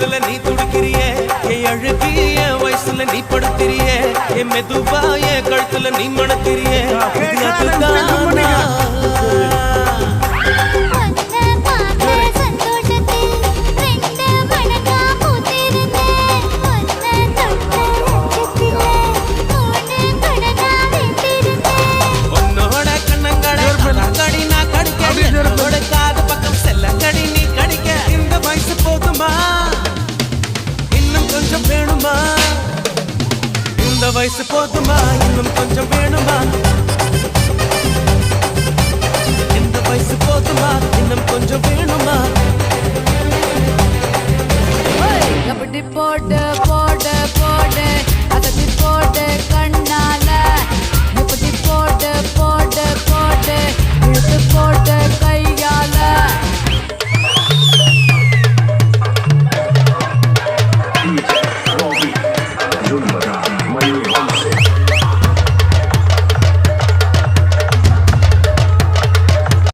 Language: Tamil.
பொழுதுல நீ துடிக்கிறியே என் அழுகி என் வயசுல நீ படுத்திரியே என் மெதுவா என் கழுத்துல நீ மணத்திரியே உன்னோட கண்ணங்கடை கடி நான் கடிக்க என்னோட காது பக்கம் செல்ல கடி நீ கடிக்க இந்த வயசு போதுமா இன்னும் கொஞ்சம் வேணுமா இந்த வயசு போதுமா இன்னும் கொஞ்சம் வேணுமா இந்த வயசு போதுமா இன்னும் கொஞ்சம் வேணுமா எப்படி போட்டு போட்டு போட்டு அதட்டி போட்டு கண்ணால எப்படி போட்டு போட்டு போட்டு இழுத்து போட்டு கையால DJ Robbie, Zulmara, Mayur